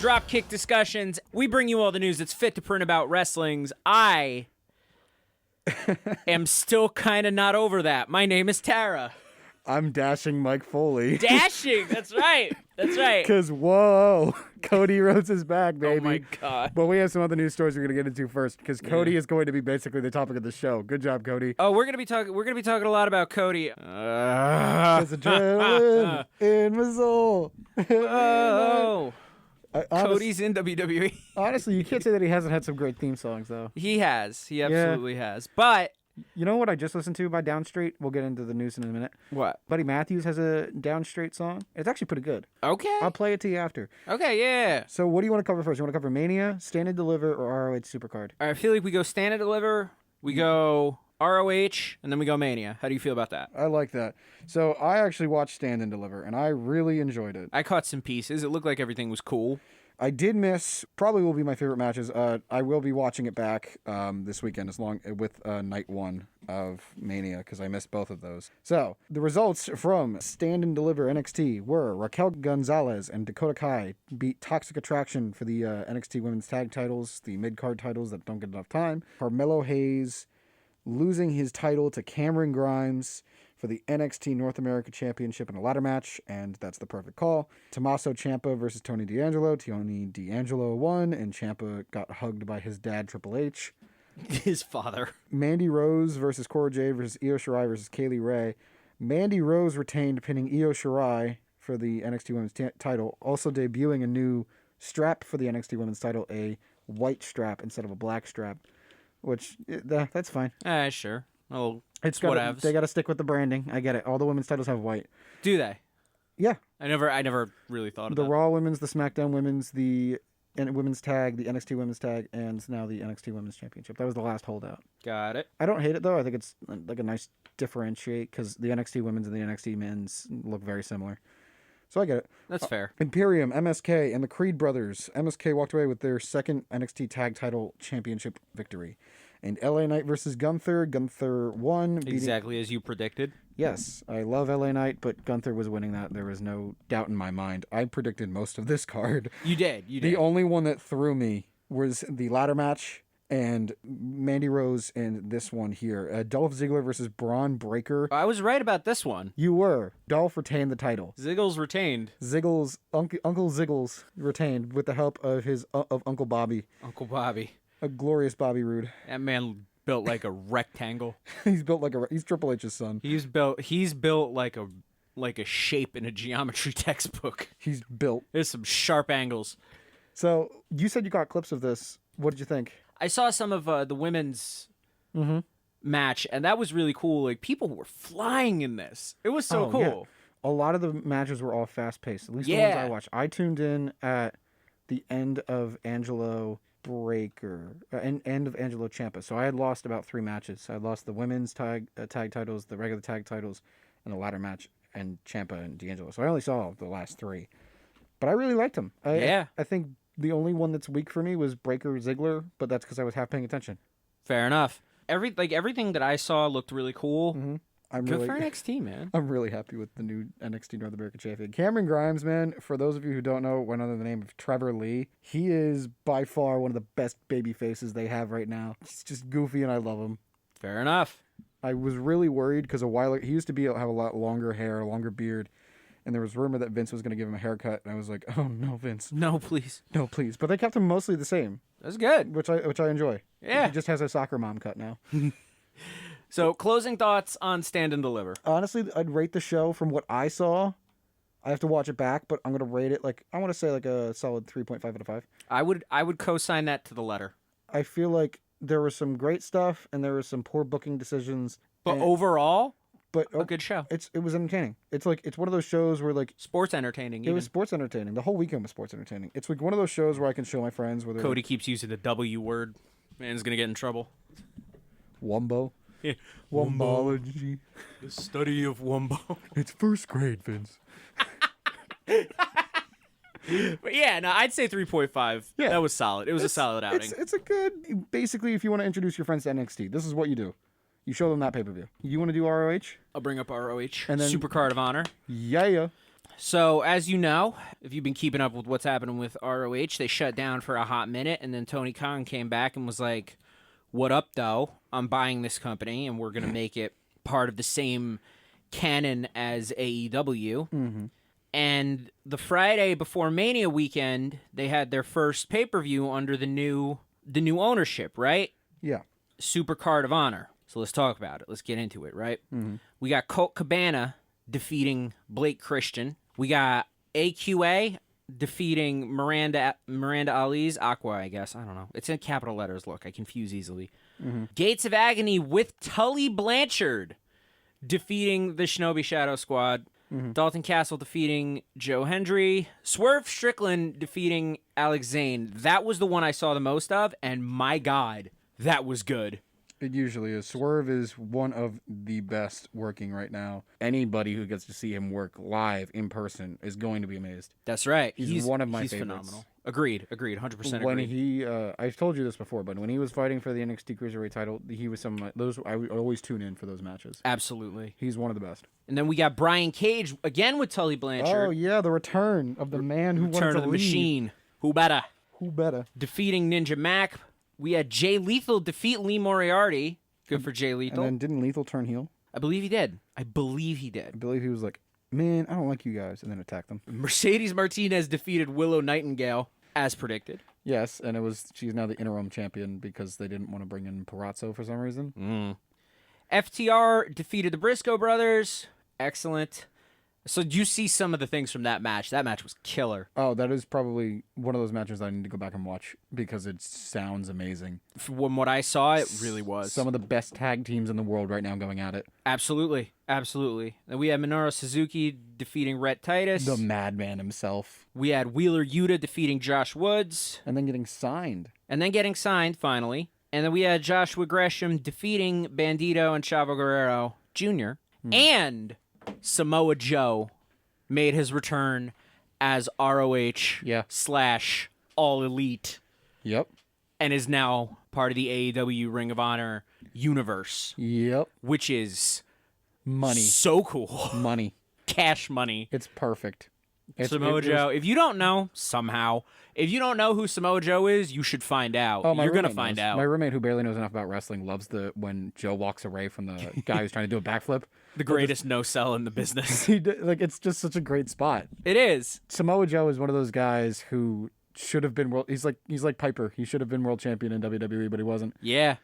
Dropkick Discussions. We bring you all the news that's fit to print about wrestlings. I am still kind of not over that. My name is Tara. I'm Dashing Mike Foley. Dashing, that's right. That's right. Because, whoa, Cody Rhodes is back, baby. Oh, my God. But we have some other news stories we're going to get into first, because Cody is going to be basically the topic of the show. Good job, Cody. Oh, we're gonna be talking a lot about Cody. There's adrenaline in my soul. Oh, Honestly, Cody's in WWE. honestly, you can't say that he hasn't had some great theme songs, though. He has. He absolutely has. But You know what I just listened to by Down Straight? We'll get into the news in a minute. what? Buddy Matthews has a Down Straight song. It's actually pretty good. Okay. I'll play it to you after. Okay. Yeah. So what do you want to cover first? You want to cover Mania, Stand and Deliver, or ROH Supercard? I feel like we go Stand and Deliver, we go ROH, and then we go Mania. How do you feel about that? I like that. So I actually watched Stand and Deliver, and I really enjoyed it. I caught some pieces. It looked like everything was cool. I did miss, probably will be my favorite matches. I will be watching it back this weekend with night one of Mania, because I missed both of those. So the results from Stand and Deliver NXT were Raquel Gonzalez and Dakota Kai beat Toxic Attraction for the NXT Women's Tag Titles, the mid-card titles that don't get enough time. Carmelo Hayes losing his title to Cameron Grimes for the NXT North America Championship in a ladder match, and that's the perfect call. Tommaso Ciampa versus Tony D'Angelo. Tony D'Angelo won, and Ciampa got hugged by his dad, Triple H. His father. Mandy Rose versus Cora Jade versus Io Shirai versus Kaylee Ray. Mandy Rose retained, pinning Io Shirai for the NXT Women's title, also debuting a new strap for the NXT Women's title, a white strap instead of a black strap, which, that's fine. Sure. Oh, It's whatevs. They got to stick with the branding. I get it. All the women's titles have white. Do they? Yeah. I never really thought of The that. Raw Women's, the SmackDown Women's, the Women's Tag, the NXT Women's Tag, and now the NXT Women's Championship. That was the last holdout. Got it. I don't hate it, though. I think it's like a nice differentiate, because the NXT Women's and the NXT Men's look very similar. So I get it. That's fair. Imperium, MSK, and the Creed brothers. MSK walked away with their second NXT Tag Title Championship victory. And LA Knight versus Gunther. Gunther won. Exactly as you predicted. Yes, I love LA Knight, but Gunther was winning that. There was no doubt in my mind. I predicted most of this card. You did. The only one that threw me was the ladder match and Mandy Rose and this one here. Dolph Ziggler versus Braun Breaker. I was right about this one. You were. Dolph retained the title. Ziggles retained. Uncle Ziggles retained with the help of of Uncle Bobby. Uncle Bobby. A glorious Bobby Roode. That man built like a rectangle. He's Triple H's son. He's built like a shape in a geometry textbook. He's built. There's some sharp angles. So you said you got clips of this. What did you think? I saw some of the women's match, and that was really cool. Like, people were flying in this. It was so cool. Yeah. A lot of the matches were all fast-paced, at least the ones I watched. I tuned in at the end of Angelo Breaker, end of Angelo Ciampa. So I had lost about 3 matches. I lost the women's tag titles, the regular tag titles, and the ladder match, and Ciampa and D'Angelo. So I only saw the last 3. But I really liked them. I think the only one that's weak for me was Breaker Ziggler, but that's because I was half paying attention. Fair enough. Everything that I saw looked really cool. Mm-hmm. Good for NXT, man. I'm really happy with the new NXT North American champion. Cameron Grimes, man, for those of you who don't know, went under the name of Trevor Lee. He is by far one of the best baby faces they have right now. He's just goofy, and I love him. Fair enough. I was really worried because a while ago, he used to have a lot longer hair, a longer beard, and there was rumor that Vince was going to give him a haircut, and I was like, oh, no, Vince. No, please. No, please. But they kept him mostly the same. That's good. Which I enjoy. Yeah. He just has a soccer mom cut now. So, closing thoughts on Stand and Deliver. Honestly, I'd rate the show from what I saw. I have to watch it back, but I'm going to rate it I want to say a solid 3.5 out of 5. I would co-sign that to the letter. I feel like there was some great stuff and there was some poor booking decisions. But overall, a good show. It was entertaining. It's one of those shows where sports entertaining. It was sports entertaining. The whole weekend was sports entertaining. It's like one of those shows where I can show my friends where Cody keeps using the W word. Man's gonna get in trouble. Wumbo. Yeah. Wumbology. The study of Wumbo. It's first grade, Vince. But yeah, no, I'd say 3.5. Yeah. That was solid. It was a solid outing. It's a good... Basically, if you want to introduce your friends to NXT, this is what you do. You show them that pay-per-view. You want to do ROH? I'll bring up ROH. And then Supercard of Honor. Yeah. So, as you know, if you've been keeping up with what's happening with ROH, they shut down for a hot minute, and then Tony Khan came back and was like, what up, though? I'm buying this company, and we're going to make it part of the same canon as AEW. Mm-hmm. And the Friday before Mania weekend, they had their first pay-per-view under the new ownership, right? Yeah. Supercard of Honor. So let's talk about it. Let's get into it, right? Mm-hmm. We got Colt Cabana defeating Blake Christian. We got AQA defeating Miranda Ali's Aqua, I guess. I don't know. It's in capital letters. Look, I confuse easily. Mm-hmm. Gates of Agony with Tully Blanchard defeating the Shinobi Shadow Squad. Mm-hmm. Dalton Castle defeating Joe Hendry. Swerve Strickland defeating Alex Zane. That was the one I saw the most of, and my God, that was good. It usually is. Swerve is one of the best working right now. Anybody who gets to see him work live in person is going to be amazed. That's right. He's one of my he's favorites. Phenomenal. Agreed. 100% When agreed. he, I've told you this before, but when he was fighting for the NXT Cruiserweight title, he was those. I would always tune in for those matches. Absolutely. He's one of the best. And then we got Brian Cage again with Tully Blanchard. Oh yeah, the return of the man who wanted Return to of the leave. Machine. Who better? Who better? Defeating Ninja Mac. We had Jay Lethal defeat Lee Moriarty. Good for Jay Lethal. And then didn't Lethal turn heel? I believe he did. I believe he was like, man, I don't like you guys, and then attacked them. Mercedes Martinez defeated Willow Nightingale, as predicted. Yes, and she's now the interim champion because they didn't want to bring in Parazzo for some reason. FTR defeated the Briscoe brothers. Excellent. So you see some of the things from that match. That match was killer. Oh, that is probably one of those matches I need to go back and watch because it sounds amazing. From what I saw, it really was. Some of the best tag teams in the world right now going at it. Absolutely. Absolutely. And we had Minoru Suzuki defeating Rhett Titus. The madman himself. We had Wheeler Yuta defeating Josh Woods. And then getting signed. Finally. And then we had Joshua Gresham defeating Bandito and Chavo Guerrero Jr. And Samoa Joe made his return as ROH / All Elite. Yep. And is now part of the AEW Ring of Honor universe. Yep. Which is money. So cool. Money. Cash money. It's perfect. Samoa Joe. If you don't know, if you don't know who Samoa Joe is, you should find out. Oh, You're going to find out. My roommate, who barely knows enough about wrestling, loves when Joe walks away from the guy who's trying to do a backflip. The greatest no-sell in the business. It's just such a great spot. It is. Samoa Joe is one of those guys who should have been world. He's like Piper. He should have been world champion in WWE, but he wasn't. Yeah.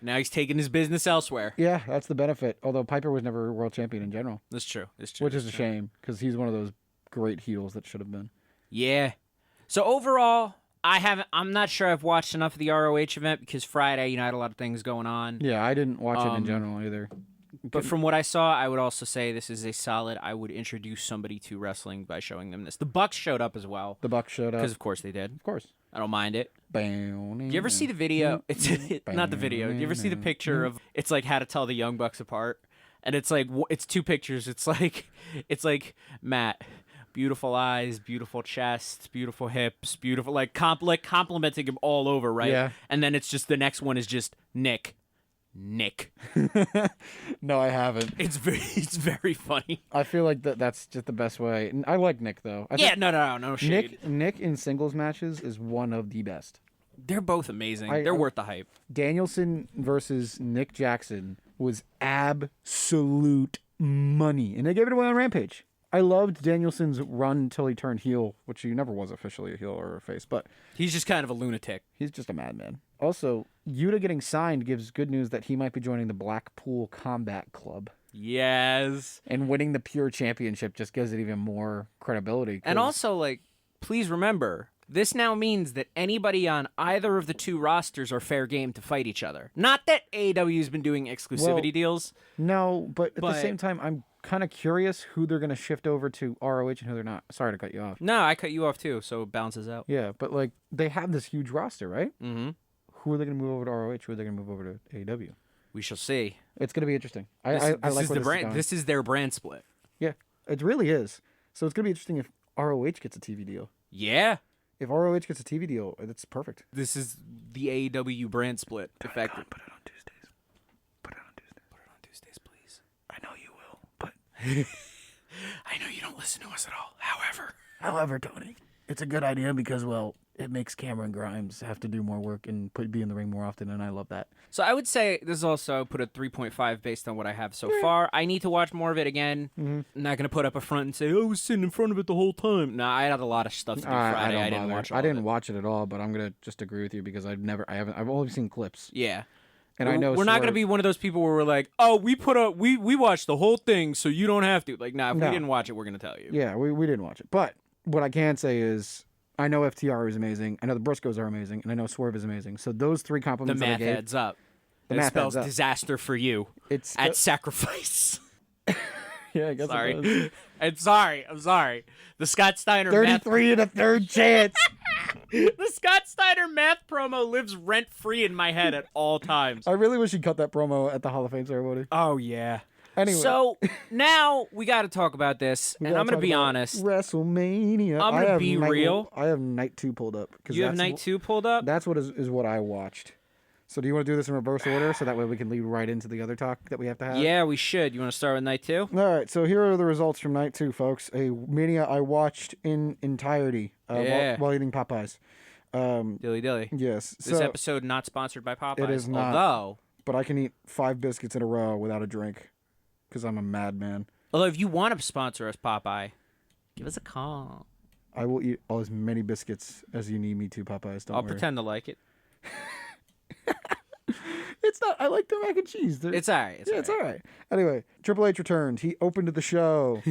Now he's taking his business elsewhere. Yeah, that's the benefit. Although Piper was never world champion in general. That's true. Which is a shame because he's one of those great heels that should have been. Yeah. So overall, I'm not sure I've watched enough of the ROH event because Friday, I had a lot of things going on. Yeah, I didn't watch it in general either. But from what I saw, I would also say this is a solid. I would introduce somebody to wrestling by showing them this. The Bucks showed up as well. The Bucks showed up because of course they did. Of course, I don't mind it. Bam. You ever see the video? It's not the video. You ever see the picture of? It's like how to tell the Young Bucks apart, and it's like it's two pictures. It's like Matt. Beautiful eyes, beautiful chest, beautiful hips, beautiful complimenting him all over, right? Yeah. And then it's just the next one is just Nick. No, I haven't. It's very funny. I feel like that's just the best way. I like Nick though. No shade. Nick in singles matches is one of the best. They're both amazing. They're worth the hype. Danielson versus Nick Jackson was absolute money, and they gave it away on Rampage. I loved Danielson's run until he turned heel, which he never was officially a heel or a face, but he's just kind of a lunatic. He's just a madman. Also, Yuta getting signed gives good news that he might be joining the Blackpool Combat Club. Yes. And winning the Pure Championship just gives it even more credibility. And also, please remember, this now means that anybody on either of the two rosters are fair game to fight each other. Not that AEW's been doing exclusivity deals. No, but at the same time, I'm kind of curious who they're going to shift over to ROH and who they're not. Sorry to cut you off. No, I cut you off too, so it balances out. Yeah, but they have this huge roster, right? Mm-hmm. Who are they going to move over to ROH? Who are they going to move over to AEW? We shall see. It's going to be interesting. I like where this is their brand split. Yeah, it really is. So it's going to be interesting if ROH gets a TV deal. Yeah. If ROH gets a TV deal, it's perfect. This is the AEW brand split. Put it on Tuesdays. Put it on Tuesdays, please. I know you will, but I know you don't listen to us at all. However, Tony, it's a good idea because, well, it makes Cameron Grimes have to do more work and be in the ring more often, and I love that. So I would say this is also put a 3.5 based on what I have so far. I need to watch more of it again. Mm-hmm. I'm not going to put up a front and say, I was sitting in front of it the whole time. No, I had a lot of stuff to do Friday. I didn't watch all I didn't watch it at all, but I'm going to just agree with you because I've only seen clips. Yeah. And I know we're not going to be one of those people where we're like, oh, we watched the whole thing, so you don't have to. Like, nah, if we didn't watch it, we're going to tell you. Yeah, we didn't watch it. But what I can say is, I know FTR is amazing. I know the Briscoes are amazing, and I know Swerve is amazing. So those three compliments the that math I gave, adds up. The it math spells adds up. disaster for you. It's at sacrifice. Yeah, I guess. Sorry. I'm sorry. The Scott Steiner 33 and a third chance. The Scott Steiner math promo lives rent free in my head at all times. I really wish he'd cut that promo at the Hall of Fame ceremony. Oh yeah. Anyway. So now we got to talk about this, and I'm going to be honest. WrestleMania. I'm going to be real. I have Night 2 pulled up. You have Night 2 pulled up? That's what is what I watched. So do you want to do this in reverse order so that way we can lead right into the other talk that we have to have? Yeah, we should. You want to start with Night 2? All right, so here are the results from Night 2, folks. A Mania I watched in entirety while eating Popeyes. Dilly. Yes. This episode not sponsored by Popeyes. It is not. Although, but I can eat 5 biscuits in a row without a drink because I'm a madman. Although if you want to sponsor us, Popeye, give us a call. I will eat as many biscuits as you need me to, Popeyes. Don't I'll worry. pretend to like it. It's not. I like the mac and cheese. It's all right. It's all right. Anyway, Triple H returned. He opened the show.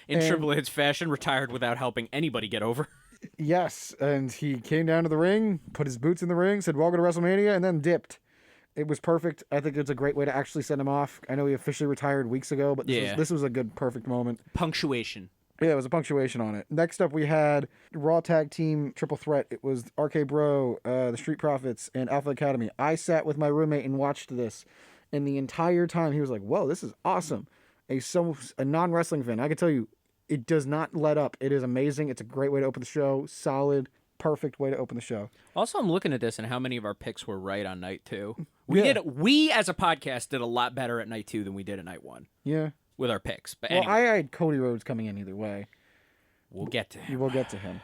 In Triple H fashion, retired without helping anybody get over. Yes, and he came down to the ring, put his boots in the ring, said, welcome to WrestleMania, and then dipped. It was perfect. I think it's a great way to actually send him off. I know he officially retired weeks ago, but this was a good, perfect moment. Punctuation. Yeah, it was a punctuation on it. Next up, we had Raw Tag Team Triple Threat. It was RK Bro, the Street Profits, and Alpha Academy. I sat with my roommate and watched this, and the entire time he was like, whoa, this is awesome. A non-wrestling fan, I can tell you, it does not let up. It is amazing. It's a great way to open the show. Solid, perfect way to open the show. Also, I'm looking at this and how many of our picks were right on Night 2. We as a podcast did a lot better at Night 2 than we did at Night 1. Yeah. With our picks. But well, anyway. I had Cody Rhodes coming in either way. We'll get to him. We'll get to him.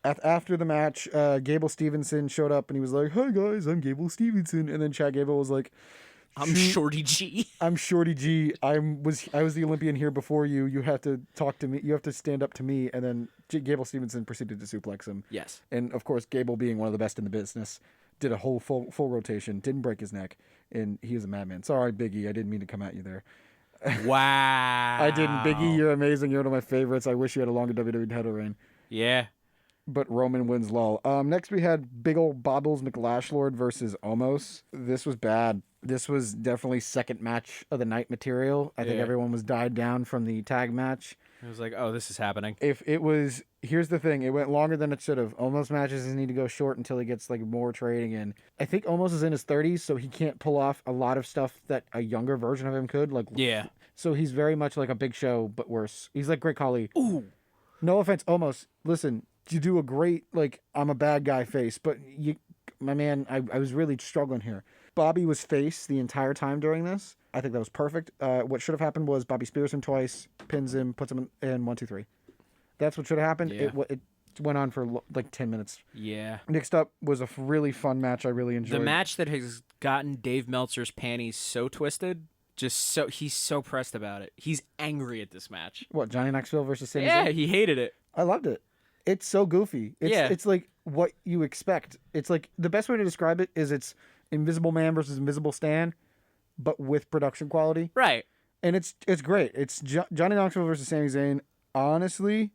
After the match, Gable Stevenson showed up and he was like, "Hi guys, I'm Gable Stevenson." And then Chad Gable was like, I'm Shorty G. I'm Shorty G. I was the Olympian here before you. You have to talk to me. You have to stand up to me. And then Gable Stevenson proceeded to suplex him. Yes. And of course, Gable being one of the best in the business, did a whole full rotation, didn't break his neck, and he is a madman. Sorry, Biggie, I didn't mean to come at you there. Wow. I didn't. Biggie, you're amazing. You're one of my favorites. I wish you had a longer WWE title reign. Yeah. But Roman wins lol. Next we had Big Ol' Bobbles McLashlord versus Omos. This was bad. This was definitely second match of the night material. I think everyone was died down from the tag match. It was like, oh, this is happening. Here's the thing. It went longer than it should have. Omos matches need to go short until he gets like more trading in. I think Omos is in his 30s, so he can't pull off a lot of stuff that a younger version of him could. Yeah. So he's very much like a Big Show, but worse. He's like Great Khali. Ooh. No offense, Omos. Listen, you do a great, like, I'm a bad guy face, but my man, I was really struggling here. Bobby was face the entire time during this. I think that was perfect. What should have happened was Bobby spears him twice, pins him, puts him in 1, 2, 3. That's what should have happened. Yeah. It went on for like 10 minutes. Yeah. Next up was a really fun match I really enjoyed. The match that has gotten Dave Meltzer's panties so twisted, he's so pressed about it. He's angry at this match. What, Johnny Knoxville versus Sami Zayn? Yeah, he hated it. I loved it. It's so goofy. It's like what you expect. It's like the best way to describe it is it's Invisible Man versus Invisible Stan, but with production quality. Right. And it's great. It's Johnny Knoxville versus Sami Zayn. Honestly,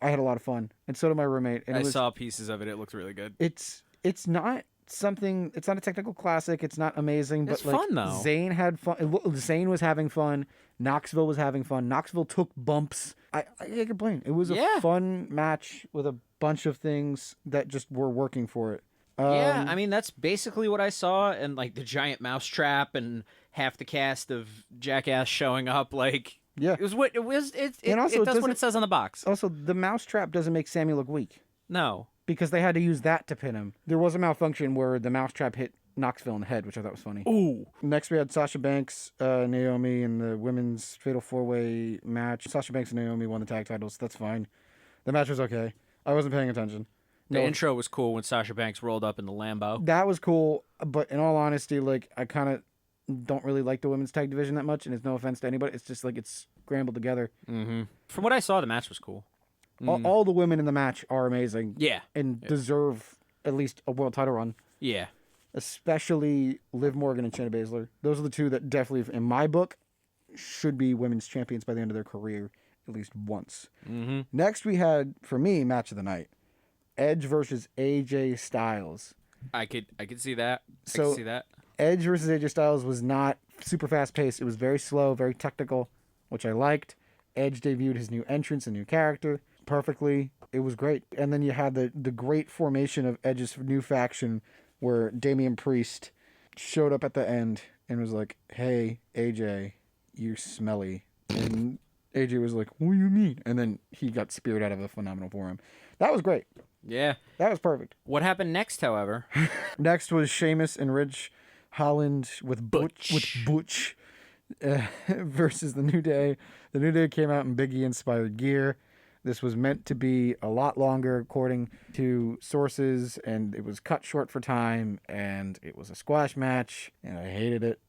I had a lot of fun, and so did my roommate. And I saw pieces of it. It looked really good. It's not something. It's not a technical classic. It's not amazing, but it's fun though. Zayn had fun. Zayn was having fun. Knoxville was having fun. Knoxville took bumps. I can't complain. It was a fun match with a bunch of things that just were working for it. Yeah, I mean that's basically what I saw, and like the giant mousetrap and half the cast of Jackass showing up. Like, it was what it was. It does what it says on the box. Also, the mousetrap doesn't make Sammy look weak. No, because they had to use that to pin him. There was a malfunction where the mousetrap hit Knoxville in the head, which I thought was funny. Ooh. Next, we had Sasha Banks, Naomi in the women's fatal 4-way match. Sasha Banks and Naomi won the tag titles. That's fine. The match was okay. I wasn't paying attention. The intro was cool when Sasha Banks rolled up in the Lambo. That was cool, but in all honesty, like, I kind of don't really like the women's tag division that much, and it's no offense to anybody. It's just like it's scrambled together. Mm-hmm. From what I saw, the match was cool. All the women in the match are amazing. Yeah. And deserve at least a world title run. Yeah. Especially Liv Morgan and Shayna Baszler. Those are the two that definitely, in my book, should be women's champions by the end of their career at least once. Mm-hmm. Next, we had, for me, match of the night. Edge versus AJ Styles. I could see that. So, I could see that. Edge versus AJ Styles was not super fast paced. It was very slow, very technical, which I liked. Edge debuted his new entrance and new character perfectly. It was great. And then you had the great formation of Edge's new faction where Damian Priest showed up at the end and was like, "Hey, AJ, you're smelly." And AJ was like, "What do you mean?" And then he got speared out of a phenomenal forum. That was great. Yeah. That was perfect. What happened next, however? Next was Sheamus and Ridge Holland with Butch versus the New Day. The New Day came out in Big E-inspired gear. This was meant to be a lot longer, according to sources, and it was cut short for time, and it was a squash match, and I hated it.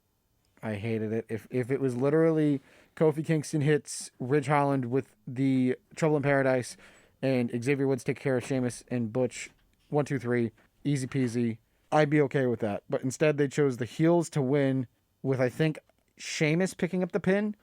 If it was literally Kofi Kingston hits Ridge Holland with the Trouble in Paradise, and Xavier Woods take care of Sheamus and Butch, 1, 2, 3, easy peasy, I'd be okay with that. But instead, they chose the heels to win with, I think, Sheamus picking up the pin,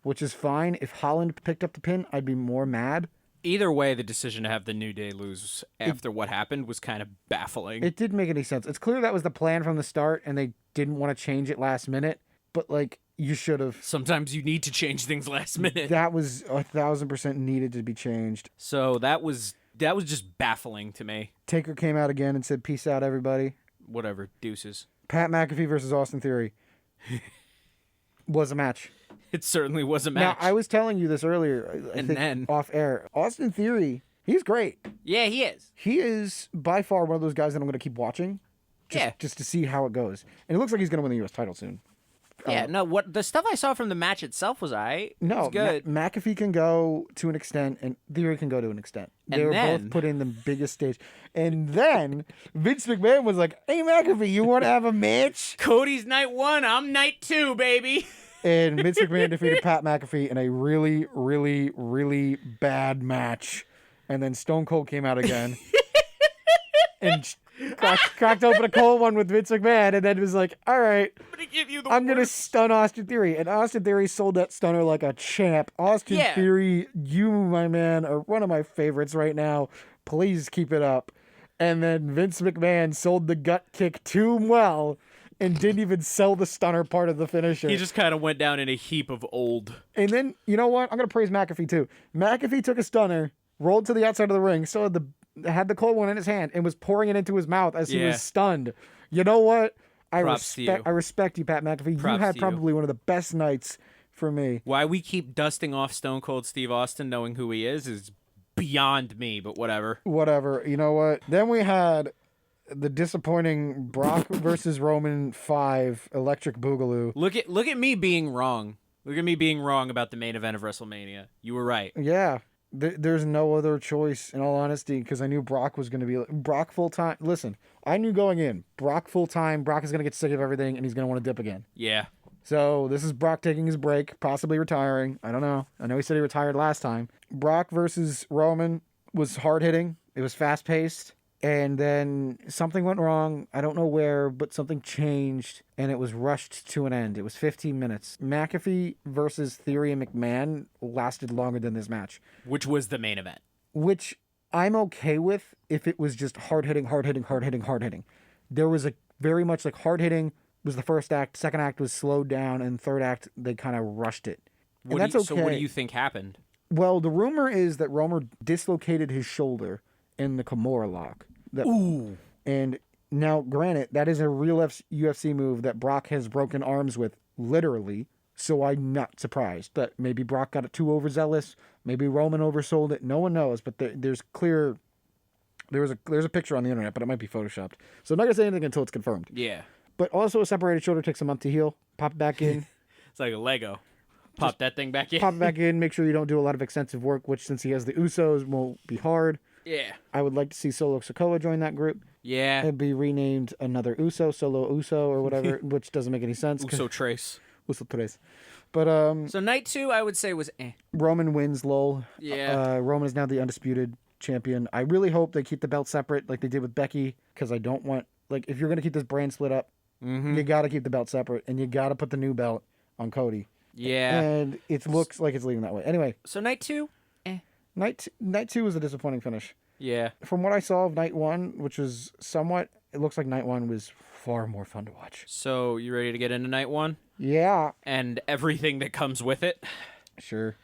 which is fine. If Holland picked up the pin, I'd be more mad. Either way, the decision to have the New Day lose after what happened was kind of baffling. It didn't make any sense. It's clear that was the plan from the start, and they didn't want to change it last minute. But, like, you should have. Sometimes you need to change things last minute. That was 1,000% needed to be changed. So that was just baffling to me. Taker came out again and said, "Peace out, everybody." Whatever, deuces. Pat McAfee versus Austin Theory was a match. It certainly was a match. Now, I was telling you this earlier, I think then off air. Austin Theory, he's great. Yeah, he is. He is by far one of those guys that I'm going to keep watching. Just to see how it goes. And it looks like he's going to win the U.S. title soon. Yeah, no, what the stuff I saw from the match itself was it was good. McAfee can go to an extent, and Theory can go to an extent. They were both put in the biggest stage. And then Vince McMahon was like, "Hey, McAfee, you want to have a match?" Cody's night 1, I'm night 2, baby. And Vince McMahon defeated Pat McAfee in a really, really, really bad match. And then Stone Cold came out again. And cracked open a cold one with Vince McMahon, and then was like, "All right, I'm going to stun Austin Theory." And Austin Theory sold that stunner like a champ. Austin Theory, you, my man, are one of my favorites right now. Please keep it up. And then Vince McMahon sold the gut kick too well and didn't even sell the stunner part of the finisher. He just kind of went down in a heap of old. And then, you know what? I'm going to praise McAfee too. McAfee took a stunner, rolled to the outside of the ring, still had the cold one in his hand, and was pouring it into his mouth as he was stunned. You know what? I respect you, Pat McAfee. You had probably one of the best nights for me. Why we keep dusting off Stone Cold Steve Austin knowing who he is beyond me, but whatever. Whatever. You know what? Then we had the disappointing Brock versus Roman 5 Electric Boogaloo. Look at me being wrong. Look at me being wrong about the main event of WrestleMania. You were right. Yeah. There's no other choice, in all honesty, because I knew Brock was going to be... Brock full-time... Listen, I knew going in, Brock full-time, Brock is going to get sick of everything, and he's going to want to dip again. Yeah. So this is Brock taking his break, possibly retiring. I don't know. I know he said he retired last time. Brock versus Roman was hard-hitting. It was fast-paced. And then something went wrong. I don't know where, but something changed, and it was rushed to an end. It was 15 minutes. McAfee versus Theory and McMahon lasted longer than this match. Which was the main event. Which I'm okay with if it was just hard-hitting. There was a very much like hard-hitting was the first act, second act was slowed down, and third act, they kind of rushed it. And that's okay. So what do you think happened? Well, the rumor is that Romer dislocated his shoulder in the Kimura lock. Ooh. And now, granted, that is a real UFC move that Brock has broken arms with, literally. So I'm not surprised. But maybe Brock got it too overzealous. Maybe Roman oversold it. No one knows. But there's a picture on the internet, but it might be photoshopped. So I'm not gonna say anything until it's confirmed. Yeah. But also a separated shoulder takes a month to heal. Pop it back in. It's like a Lego. Pop that thing back in. Pop it back in. Make sure you don't do a lot of extensive work, which since he has the Usos won't be hard. Yeah. I would like to see Solo Sikoa join that group. Yeah. And be renamed another Uso, Solo Uso or whatever, which doesn't make any sense. Uso Trace. Uso Trace. But so night 2, I would say was Roman wins, lol. Yeah. Roman is now the undisputed champion. I really hope they keep the belt separate like they did with Becky, because I don't want, like, if you're going to keep this brand split up, you got to keep the belt separate, and you got to put the new belt on Cody. Yeah. And it looks like it's leading that way. Anyway. So night 2? Night 2 was a disappointing finish. Yeah. From what I saw of night 1, which was somewhat, it looks like night 1 was far more fun to watch. So you ready to get into night 1? Yeah. And everything that comes with it? Sure.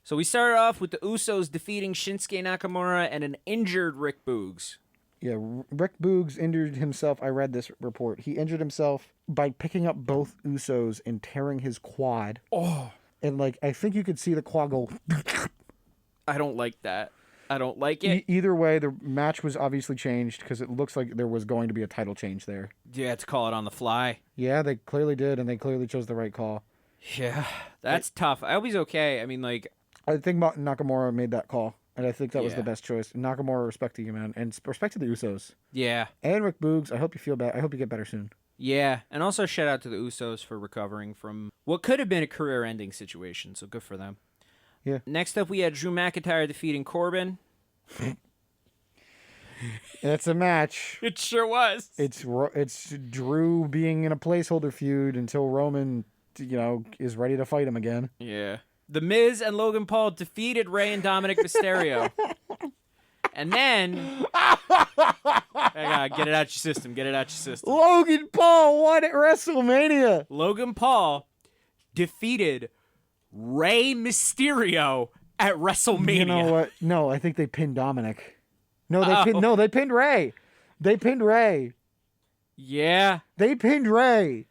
So we started off with the Usos defeating Shinsuke Nakamura and an injured Rick Boogs. Yeah, Rick Boogs injured himself. I read this report. He injured himself by picking up both Usos and tearing his quad. Oh. And, like, I think you could see the quad go... I don't like that. I don't like it. Either way, the match was obviously changed because it looks like there was going to be a title change there. Yeah, to call it on the fly. Yeah, they clearly did, and they clearly chose the right call. Yeah, that's tough. I hope he's okay. I mean, like... I think Nakamura made that call, and I think that was the best choice. Nakamura, respect to you, man, and respect to the Usos. Yeah. And Rick Boogs, I hope you feel bad. I hope you get better soon. Yeah, and also shout out to the Usos for recovering from what could have been a career-ending situation, so good for them. Yeah. Next up, we had Drew McIntyre defeating Corbin. It's a match. It sure was. It's Drew being in a placeholder feud until Roman, is ready to fight him again. Yeah. The Miz and Logan Paul defeated Rey and Dominic Mysterio. And then... get it out your system. Get it out your system. Logan Paul won at WrestleMania. Logan Paul defeated Rey Mysterio at WrestleMania. You know what? No, I think they pinned Dominic. No, they pinned Rey. They pinned Rey. Yeah. They pinned Rey.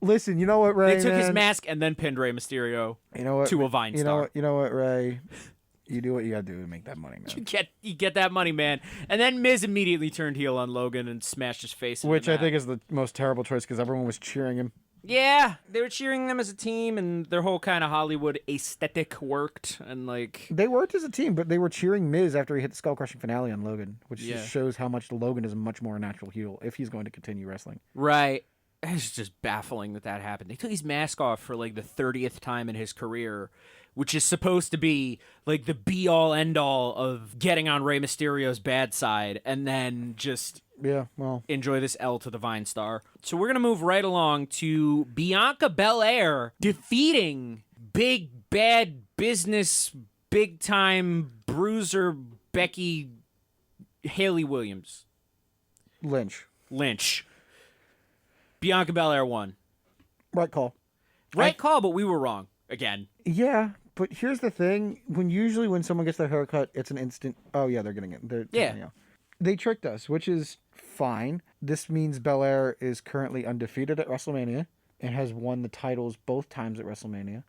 Listen, you know what, Rey? They took his mask and then pinned Rey Mysterio to a Vine star. You know what, Rey? You do what you gotta do to make that money, man. You get that money, man. And then Miz immediately turned heel on Logan and smashed his face. Which I think is the most terrible choice because everyone was cheering him. Yeah, they were cheering them as a team, and their whole kind of Hollywood aesthetic worked, and like they worked as a team, but they were cheering Miz after he hit the skull-crushing finale on Logan, which just shows how much Logan is a much more natural heel if he's going to continue wrestling. Right. It's just baffling that happened. They took his mask off for like the 30th time in his career, which is supposed to be like the be-all, end-all of getting on Rey Mysterio's bad side, and then just enjoy this L to the Vine Star. So we're going to move right along to Bianca Belair defeating big, bad business, big-time bruiser Becky Haley Williams. Lynch. Bianca Belair won. Right call. Right call, but we were wrong again. Yeah, but here's the thing. Usually when someone gets their hair cut, it's an instant, oh yeah, they're getting it. They tricked us, which is fine. This means Belair is currently undefeated at WrestleMania and has won the titles both times at WrestleMania.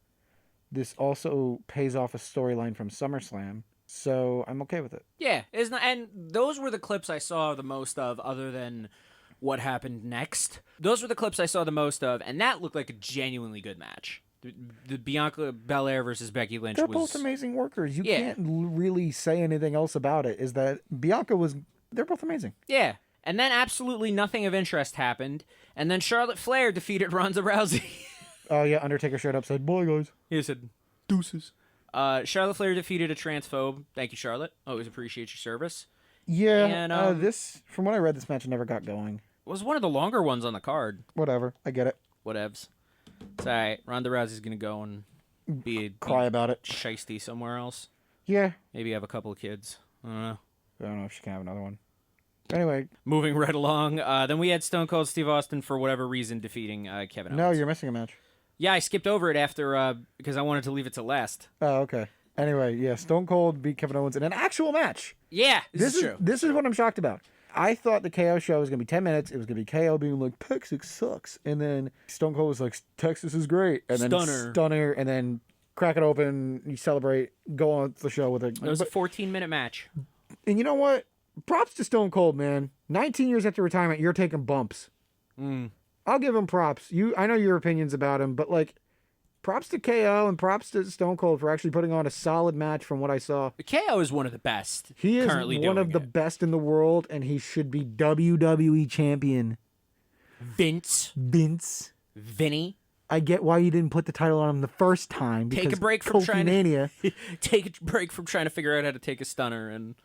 This also pays off a storyline from SummerSlam, so I'm okay with it. Yeah, and those were the clips I saw the most of, other than what happened next. Those were the clips I saw the most of, and that looked like a genuinely good match. The Bianca Belair versus Becky Lynch They're both amazing workers. You can't really say anything else about it, is that they're both amazing. Yeah. And then absolutely nothing of interest happened. And then Charlotte Flair defeated Ronda Rousey. Oh, yeah. Undertaker showed up, said, "Bye, guys." He said, "Deuces." Charlotte Flair defeated a transphobe. Thank you, Charlotte. Always appreciate your service. Yeah. And, from what I read, this match never got going. It was one of the longer ones on the card. Whatever. I get it. Whatevs. It's all right. Ronda Rousey's going to go and cry about it. Shiesty somewhere else. Yeah. Maybe have a couple of kids. I don't know if she can have another one. Anyway. Moving right along. Then we had Stone Cold Steve Austin, for whatever reason, defeating Kevin Owens. No, you're missing a match. Yeah, I skipped over it after because I wanted to leave it to last. Oh, okay. Anyway, yeah, Stone Cold beat Kevin Owens in an actual match. Yeah, this is true. This is what I'm shocked about. I thought the KO show was going to be 10 minutes. It was going to be KO being like, Texas sucks. And then Stone Cold was like, Texas is great. And then Stunner. And then crack it open, you celebrate, go on the show with it. It was a 14-minute match. And you know what? Props to Stone Cold, man. 19 years after retirement, you're taking bumps. I'll give him props. I know your opinions about him, but like, props to KO and props to Stone Cold for actually putting on a solid match from what I saw. KO is one of the best. He is currently one of the best in the world, and he should be WWE champion. Vince. Vinny. I get why you didn't put the title on him the first time. Take a break from Kofi Mania. Take a break from trying to figure out how to take a stunner and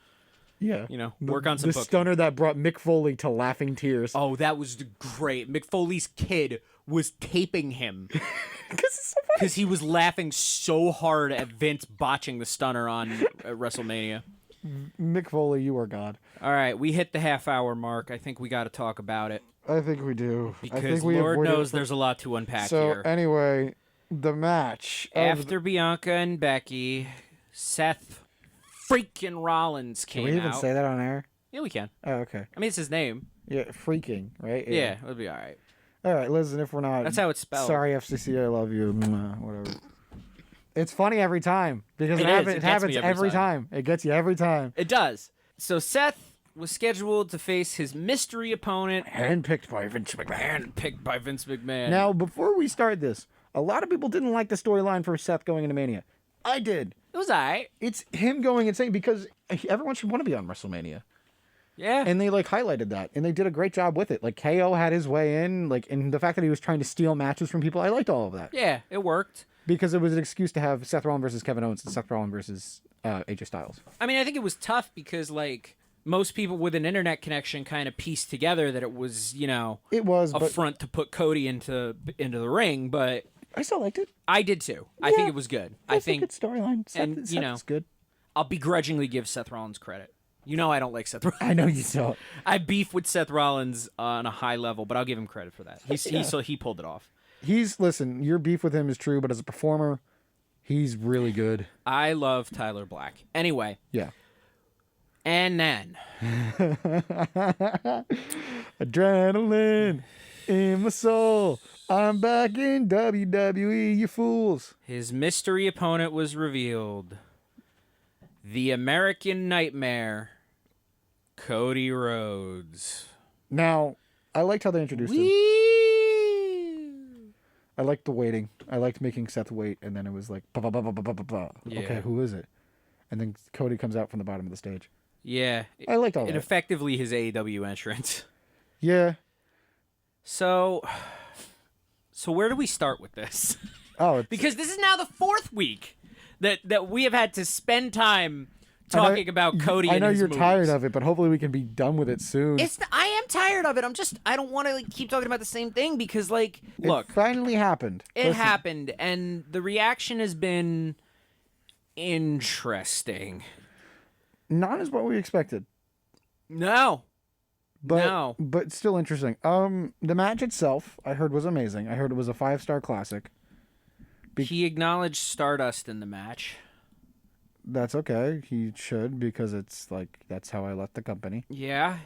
work on some booking. Stunner that brought Mick Foley to laughing tears. Oh, that was great. Mick Foley's kid was taping him because he was laughing so hard at Vince botching the stunner on WrestleMania. Mick Foley, you are God. All right, we hit the half-hour mark. I think we got to talk about it. I think we do. Because Lord knows there's a lot to unpack here. So, anyway, the match. After Bianca and Becky, Seth freaking Rollins came out. Can we even say that on air? Yeah, we can. Oh, okay. I mean, it's his name. Yeah, freaking, right? Yeah, it'll be all right. All right, listen, if we're not... That's how it's spelled. Sorry, FCC, I love you. Whatever. It's funny every time. Because it happens every time. It gets you every time. It does. So Seth was scheduled to face his mystery opponent. Handpicked by Vince McMahon. Now, before we start this, a lot of people didn't like the storyline for Seth going into Mania. I did. It was all right. It's him going insane because everyone should want to be on WrestleMania. Yeah. And they highlighted that, and they did a great job with it. KO had his way in, and the fact that he was trying to steal matches from people, I liked all of that. Yeah, it worked. Because it was an excuse to have Seth Rollins versus Kevin Owens and Seth Rollins versus AJ Styles. I mean, I think it was tough because, most people with an internet connection kind of pieced together that it was, it was a front to put Cody into the ring, but I still liked it. I did too. Yeah, I think it was good. I think a good storyline. Seth is good. I'll begrudgingly give Seth Rollins credit. I don't like Seth Rollins. I know you don't. I beef with Seth Rollins on a high level, but I'll give him credit for that. He pulled it off. Listen, your beef with him is true, but as a performer, he's really good. I love Tyler Black. Anyway. Yeah. And then. Adrenaline in my soul. I'm back in WWE, you fools. His mystery opponent was revealed. The American Nightmare, Cody Rhodes. Now, I liked how they introduced him. I liked the waiting. I liked making Seth wait, and then it was like, Yeah. Okay, who is it? And then Cody comes out from the bottom of the stage. Yeah. I liked all that. And effectively his AEW entrance. Yeah. So where do we start with this? Because this is now the fourth week that we have had to spend time talking about Cody. I know and his you're moves. tired of it, but hopefully we can be done with it soon. I am tired of it. I don't want to keep talking about the same thing because look, it finally happened. It happened, and the reaction has been interesting. Not as what we expected. No. But still interesting. The match itself, I heard, was amazing. I heard it was a 5-star classic. He acknowledged Stardust in the match. That's okay. He should, because it's that's how I left the company. Yeah.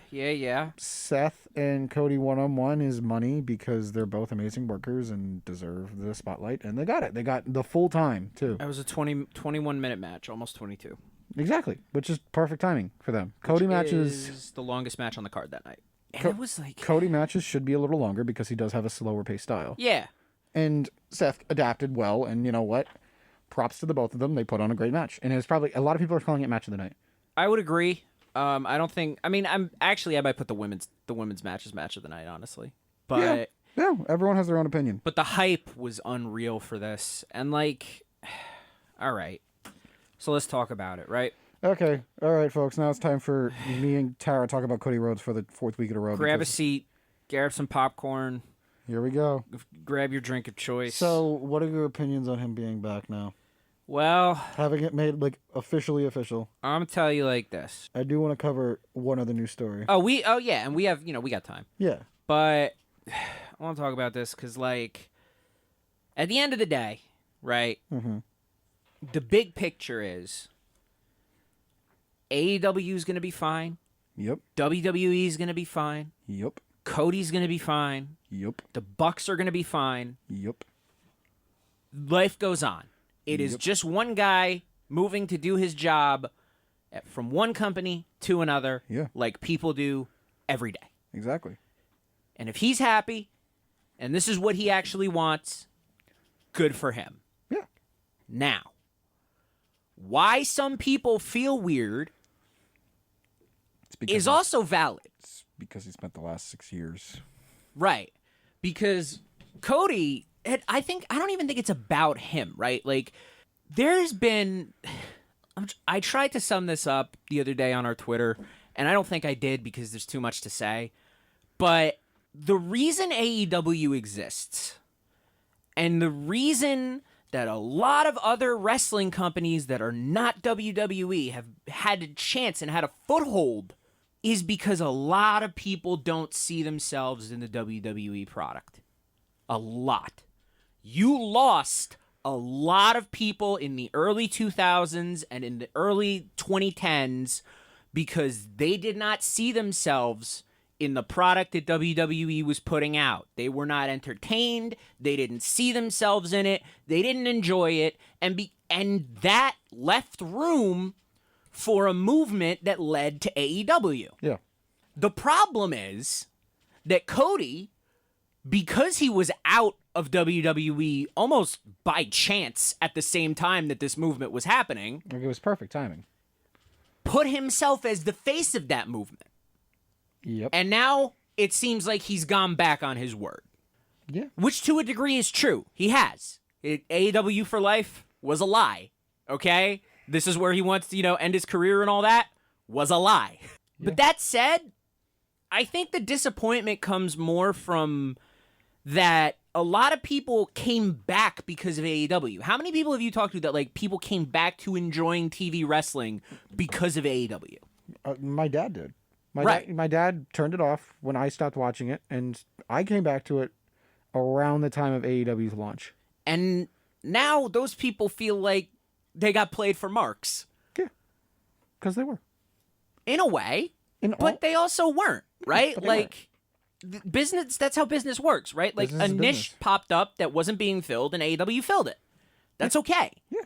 Seth and Cody one-on-one is money because they're both amazing workers and deserve the spotlight, and they got it. They got the full time, too. That was a 21-minute match, almost 22. Exactly, which is perfect timing for them. Cody matches is the longest match on the card that night. And it was Cody matches should be a little longer because he does have a slower paced style. Yeah. And Seth adapted well, and you know what? Props to the both of them. They put on a great match. And it was probably a lot of people are calling it match of the night. I would agree. I might put the women's match as match of the night, honestly. But yeah, everyone has their own opinion. But the hype was unreal for this. And all right. So let's talk about it, right? Okay. All right, folks. Now it's time for me and Tara to talk about Cody Rhodes for the 4th week in a row. Grab a seat. Grab some popcorn. Here we go. Grab your drink of choice. So, what are your opinions on him being back now? Well, having it made officially official. I'm gonna tell you like this. I do want to cover one other news story. And we have we got time. Yeah. But I want to talk about this because at the end of the day, right? Mm-hmm. The big picture is AEW is going to be fine. Yep. WWE is going to be fine. Yep. Cody's going to be fine. Yep. The Bucks are going to be fine. Yep. Life goes on. It is just one guy moving to do his job from one company to another, like people do every day. Exactly. And if he's happy, and this is what he actually wants, good for him. Yeah. Now, why some people feel weird is also valid. It's because he spent the last 6 years. Right. Because Cody, I don't even think it's about him, right? Like, there's been... I tried to sum this up the other day on our Twitter, and I don't think I did because there's too much to say. But the reason AEW exists, and the reason that a lot of other wrestling companies that are not WWE have had a chance and had a foothold, is because a lot of people don't see themselves in the WWE product. A lot. You lost a lot of people in the early 2000s and in the early 2010s because they did not see themselves in the product that WWE was putting out. They were not entertained. They didn't see themselves in it. They didn't enjoy it. And that left room for a movement that led to AEW. Yeah. The problem is that Cody, because he was out of WWE almost by chance at the same time that this movement was happening, Like, it was perfect timing. put himself as the face of that movement. Yep. And now it seems like he's gone back on his word. Yeah. Which to a degree is true. He has. AEW for life was a lie. Okay? This is where he wants to, end his career and all that was a lie. Yeah. But that said, I think the disappointment comes more from that a lot of people came back because of AEW. How many people have you talked to that, people came back to enjoying TV wrestling because of AEW? My dad did. My dad turned it off when I stopped watching it, and I came back to it around the time of AEW's launch. And now those people feel like they got played for marks. Yeah, because they were. In a way, but they also weren't, right? Business, that's how business works, right? Like, a niche popped up that wasn't being filled, and AEW filled it. That's okay. Yeah.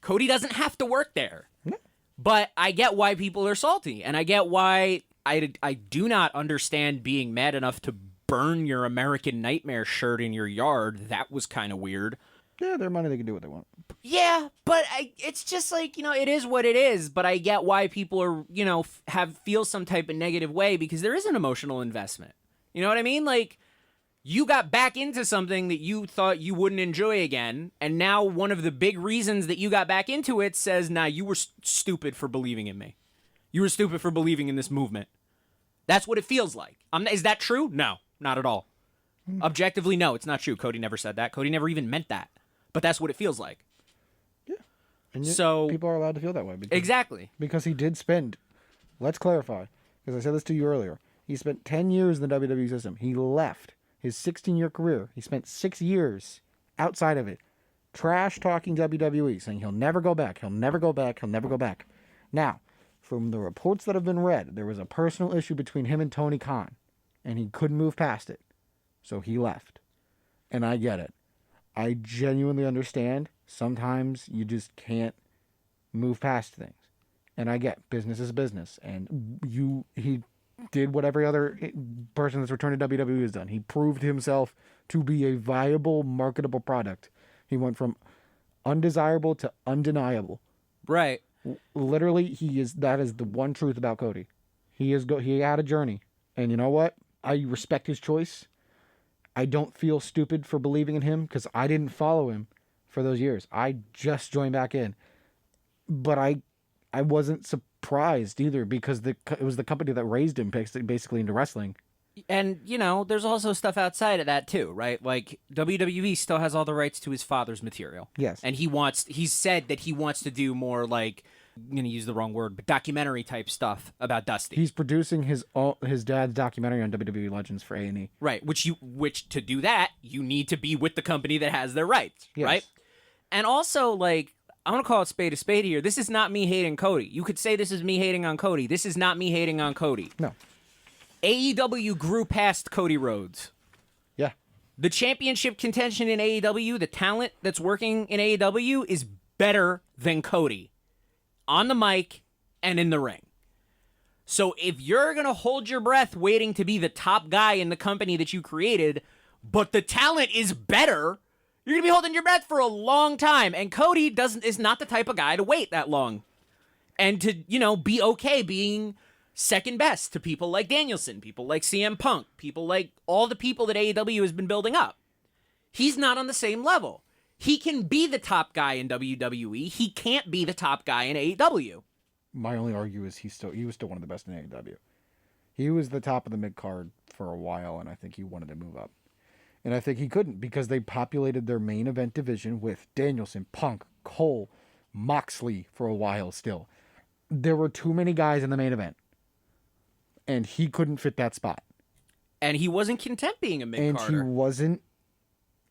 Cody doesn't have to work there. Yeah. But I get why people are salty, and I get why I do not understand being mad enough to burn your American Nightmare shirt in your yard. That was kind of weird. Yeah, their money, they can do what they want. Yeah, but it's just it is what it is, but I get why people are, feel some type of negative way because there is an emotional investment. You know what I mean? Like, you got back into something that you thought you wouldn't enjoy again, and now one of the big reasons that you got back into it says, nah, you were stupid for believing in me. You were stupid for believing in this movement. That's what it feels like. Is that true? No, not at all. Objectively, no, it's not true. Cody never said that. Cody never even meant that. But that's what it feels like. Yeah. And so people are allowed to feel that way. Exactly. Because he did spend, let's clarify, because I said this to you earlier, he spent 10 years in the WWE system. He left his 16-year career. He spent 6 years outside of it, trash-talking WWE, saying he'll never go back, he'll never go back, he'll never go back. Now, from the reports that have been read, there was a personal issue between him and Tony Khan, and he couldn't move past it. So he left. And I get it. I genuinely understand. Sometimes you just can't move past things. And I get business is business. And he did what every other person that's returned to WWE has done. He proved himself to be a viable, marketable product. He went from undesirable to undeniable. Right. Literally, that is the one truth about Cody. He had a journey. And you know what? I respect his choice. I don't feel stupid for believing in him because I didn't follow him for those years. I just joined back in. But I wasn't surprised either because it was the company that raised him basically into wrestling. And, there's also stuff outside of that too, right? Like, WWE still has all the rights to his father's material. Yes. And he's said that he wants to do more I'm going to use the wrong word, but documentary type stuff about Dusty. He's producing his dad's documentary on WWE Legends for A&E. Right, which to do that, you need to be with the company that has their rights, yes. Right? And also, I'm going to call it spade a spade here. This is not me hating Cody. You could say this is me hating on Cody. This is not me hating on Cody. No. AEW grew past Cody Rhodes. Yeah. The championship contention in AEW, the talent that's working in AEW is better than Cody. On the mic and in the ring. So if you're going to hold your breath waiting to be the top guy in the company that you created, but the talent is better, you're going to be holding your breath for a long time. And Cody is not the type of guy to wait that long. And to, be okay being second best to people like Danielson, people like CM Punk, people like all the people that AEW has been building up. He's not on the same level. He can be the top guy in WWE. He can't be the top guy in AEW. My only argument is he was still one of the best in AEW. He was the top of the mid-card for a while, and I think he wanted to move up. And I think he couldn't because they populated their main event division with Danielson, Punk, Cole, Moxley for a while still. There were too many guys in the main event. And he couldn't fit that spot. And he wasn't content being a mid-carder. And he wasn't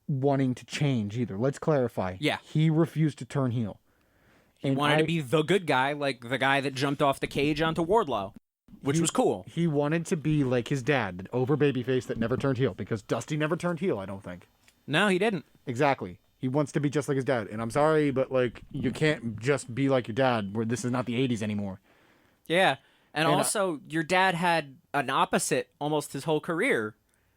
wanting to change either. Let's clarify. Yeah. He refused to turn heel. He wanted to be the good guy, like the guy that jumped off the cage onto Wardlow, which was cool. He wanted to be like his dad, the over babyface that never turned heel, because Dusty never turned heel, I don't think. No, he didn't. Exactly. He wants to be just like his dad. And I'm sorry, but you can't just be like your dad, where this is not the 80s anymore. Yeah. And also, your dad had an opposite almost his whole career.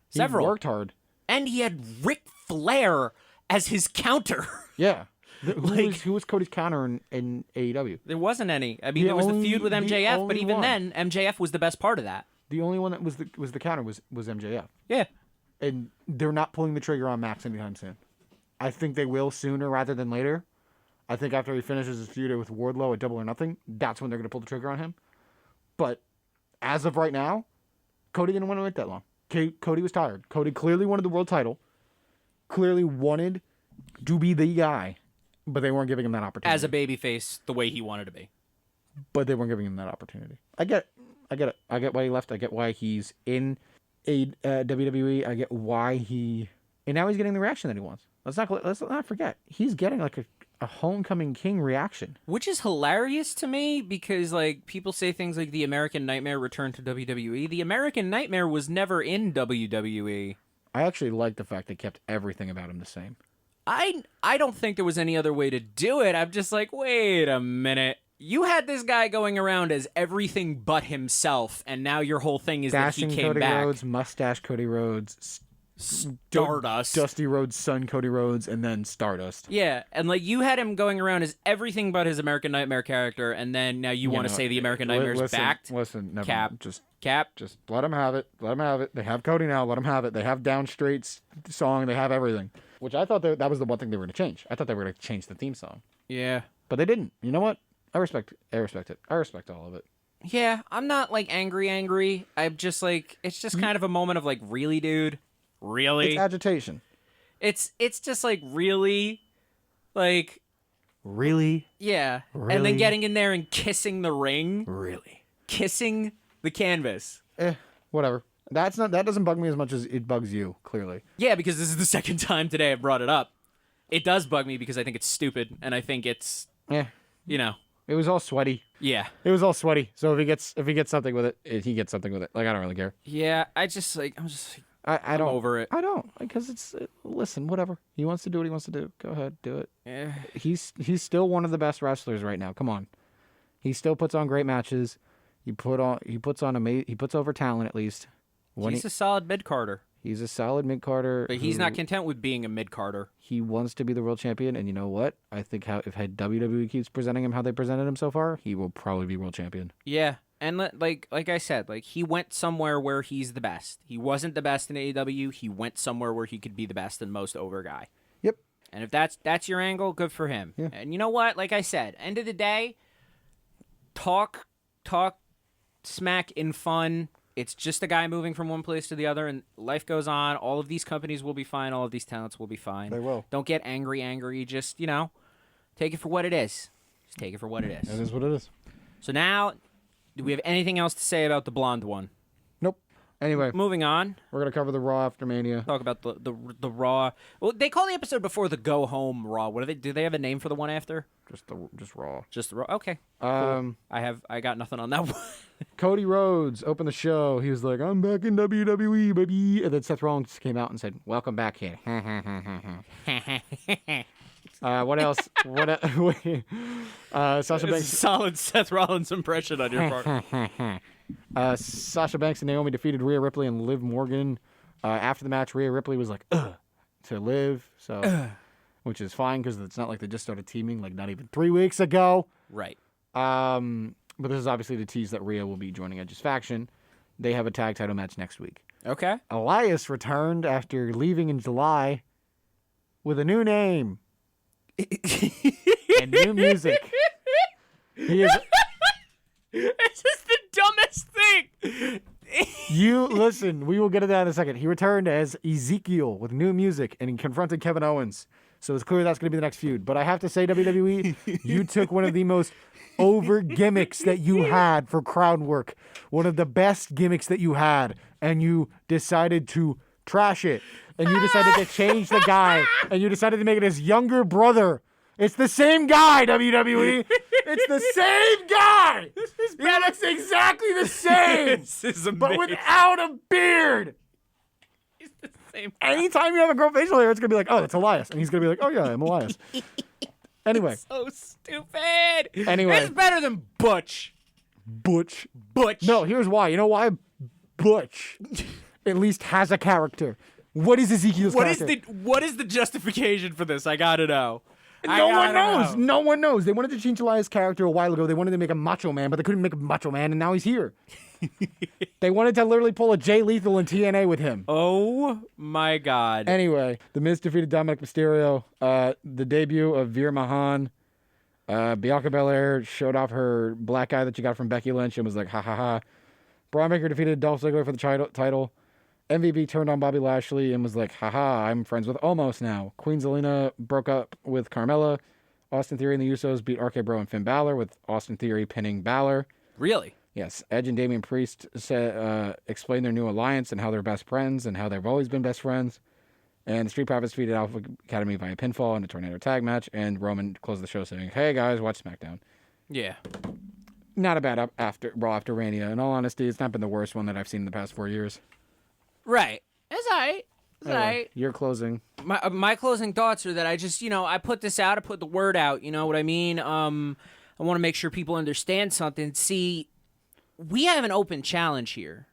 Several. He worked hard. And he had Ric Flair as his counter. Yeah. Who was Cody's counter in AEW? There wasn't any. I mean, there was the feud with MJF, but even then, MJF was the best part of that. The only one that was the counter was MJF. Yeah. And they're not pulling the trigger on Max anytime soon. I think they will sooner rather than later. I think after he finishes his feud with Wardlow at Double or Nothing, that's when they're going to pull the trigger on him. But as of right now, Cody didn't want to wait that long. Cody was tired. Cody clearly wanted the world title. Clearly wanted to be the guy. But they weren't giving him that opportunity. As a babyface, the way he wanted to be. But they weren't giving him that opportunity. I get it. I get why he left. I get why he's in WWE. I get why and now he's getting the reaction that he wants. Let's not forget. He's getting like a homecoming king reaction. Which is hilarious to me because people say things like the American Nightmare returned to WWE. The American Nightmare was never in WWE. I actually like the fact they kept everything about him the same. I don't think there was any other way to do it. I'm just like, wait a minute. You had this guy going around as everything but himself, and now your whole thing is Dashing that he came Cody back. Rhodes, mustache Cody Rhodes, Stardust. Dusty Rhodes' son Cody Rhodes, and then Stardust. Yeah, and you had him going around as everything but his American Nightmare character, and then now you want to say the American Nightmare's backed. Listen, never Cap. Just let him have it. Let him have it. They have Cody now. Let him have it. They have Down Straight's song. They have everything. Which I thought that was the one thing they were going to change. I thought they were going to change the theme song. Yeah. But they didn't. You know what? I respect it. I respect all of it. Yeah, I'm not angry. I'm just it's just kind of a moment of really, dude? Really? It's agitation. It's just really? Really? Yeah. Really? And then getting in there and kissing the ring. Really? Kissing the canvas. Whatever. That doesn't bug me as much as it bugs you, clearly. Yeah, because this is the second time today I brought it up. It does bug me because I think it's stupid, and I think it's, It was all sweaty. Yeah. It was all sweaty. So if he gets something with it, he gets something with it. I don't really care. Yeah, I'm just I don't. over it. I don't, because listen, whatever. He wants to do what he wants to do. Go ahead, do it. Yeah. He's still one of the best wrestlers right now. Come on. He still puts on great matches. He puts over talent at least. He's a solid mid-carder. He's a solid mid-carder. But he's not content with being a mid-carder. He wants to be the world champion, and you know what? I think if WWE keeps presenting him how they presented him so far, he will probably be world champion. Yeah, and like I said, he went somewhere where he's the best. He wasn't the best in AEW. He went somewhere where he could be the best and most over guy. Yep. And if that's your angle, good for him. Yeah. And you know what? Like I said, end of the day, talk smack in fun. It's just a guy moving from one place to the other, and life goes on. All of these companies will be fine. All of these talents will be fine. They will. Don't get angry. Just, take it for what it is. Just take it for what it is. It is what it is. So now, do we have anything else to say about the blonde one? Nope. Anyway, moving on. We're going to cover the Raw after Mania. Talk about the Raw. Well, they call the episode before the Go Home Raw. What do they have a name for the one after? Just Raw. Just the Raw. Okay. Cool. I got nothing on that one. Cody Rhodes opened the show. He was like, "I'm back in WWE, baby," and then Seth Rollins came out and said, "Welcome back here." What else? Sasha Banks. Solid Seth Rollins impression on your part. Sasha Banks and Naomi defeated Rhea Ripley and Liv Morgan After the match, Rhea Ripley was like, ugh, to Liv, so which is fine because it's not like they just started teaming like not even 3 weeks ago. Right. But this is obviously the tease that Rhea will be joining Edge's faction. They have a tag title match next week. Okay. Elias returned after leaving in July with a new name and new music. He is. It's just the dumbest thing. You listen. We will get to that in a second. He returned as Ezekiel with new music, and he confronted Kevin Owens. So it's clear that's going to be the next feud. But I have to say, WWE, you took one of the most over gimmicks that you had for crowd work, one of the best gimmicks that you had, and you decided to trash it. And you decided to change the guy, and you decided to make it his younger brother. It's the same guy, WWE. It's the same guy. He looks exactly the same, This is amazing. but without a beard. It's the same. Anytime you have a girl facial hair, it's going to be like, oh, that's Elias. And he's going to be like, oh, yeah, I'm Elias. Anyway. So stupid. Anyway. It's better than Butch. Butch. No, here's why. You know why? Butch at least has a character. What is Ezekiel's character? What is the justification for this? I gotta know. No one knows. No one knows. They wanted to change Elias' character a while ago. They wanted to make a Macho Man, but they couldn't make a Macho Man, and now he's here. They wanted to literally pull a Jay Lethal in TNA with him. Oh my God. Anyway, The Miz defeated Dominic Mysterio. The debut of Veer Mahan. Bianca Belair showed off her black eye that she got from Becky Lynch and was like, ha ha ha. Braun Breaker defeated Dolph Ziggler for the title. MVP turned on Bobby Lashley and was like, haha, I'm friends with Omos now. Queen Zelina broke up with Carmella. Austin Theory and the Usos beat RK Bro and Finn Balor, with Austin Theory pinning Balor. Really? Yes. Edge and Damian Priest explained their new alliance and how they're best friends and how they've always been best friends. And the Street Profits defeated Alpha Academy via pinfall in a Tornado tag match. And Roman closed the show saying, hey guys, watch SmackDown. Yeah. Not a bad Raw after Mania. In all honesty, it's not been the worst one that I've seen in the past 4 years. Right. It's all right. It's all right. Your closing. My closing thoughts are that I just, I put this out. I put the word out. You know what I mean? I want to make sure people understand something. See, we have an open challenge here.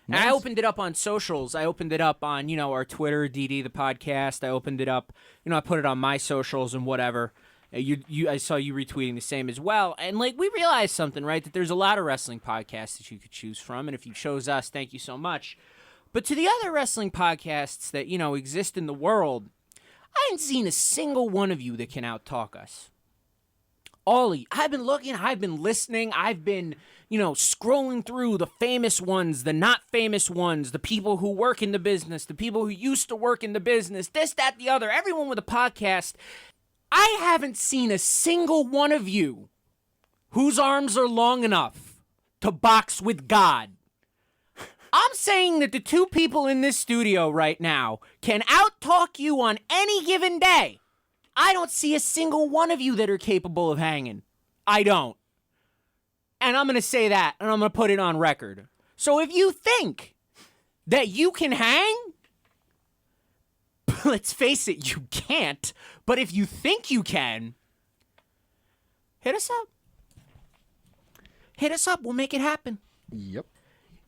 Nice. And I opened it up on socials. I opened it up on, our Twitter, DD the podcast. I opened it up. I put it on my socials and whatever. I saw you retweeting the same as well. And, we realized something, right? That there's a lot of wrestling podcasts that you could choose from. And if you chose us, thank you so much. But to the other wrestling podcasts that, exist in the world, I haven't seen a single one of you that can out-talk us. Ollie, I've been looking, I've been listening, I've been, scrolling through the famous ones, the not famous ones, the people who work in the business, the people who used to work in the business, this, that, the other, everyone with a podcast. I haven't seen a single one of you whose arms are long enough to box with God. I'm saying that the two people in this studio right now can out-talk you on any given day. I don't see a single one of you that are capable of hanging. I don't. And I'm going to say that, and I'm going to put it on record. So if you think that you can hang, let's face it, you can't. But if you think you can, hit us up. Hit us up. We'll make it happen. Yep.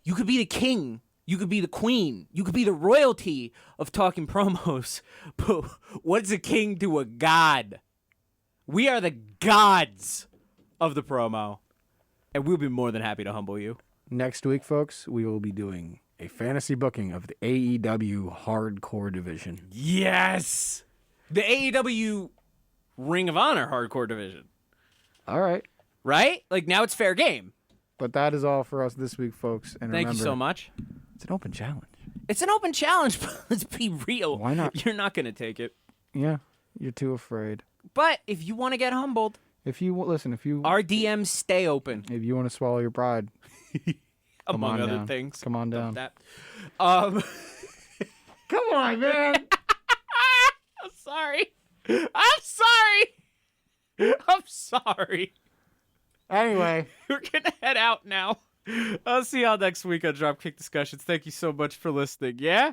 You could be the king. You could be the queen. You could be the royalty of talking promos. But what's a king to a god? We are the gods of the promo. And we'll be more than happy to humble you. Next week, folks, we will be doing a fantasy booking of the AEW Hardcore Division. Yes! The AEW Ring of Honor Hardcore Division. All right. Right? Now it's fair game. But that is all for us this week, folks. And Thank remember, you so much. It's an open challenge. It's an open challenge, but let's be real. Why not? You're not going to take it. Yeah, you're too afraid. But if you want to get humbled, our DMs stay open. If you want to swallow your pride, among other things. Come on down. Come on, man. I'm sorry. Anyway, We're going to head out now. I'll see y'all next week on Dropkick Discussions. Thank you so much for listening. Yeah?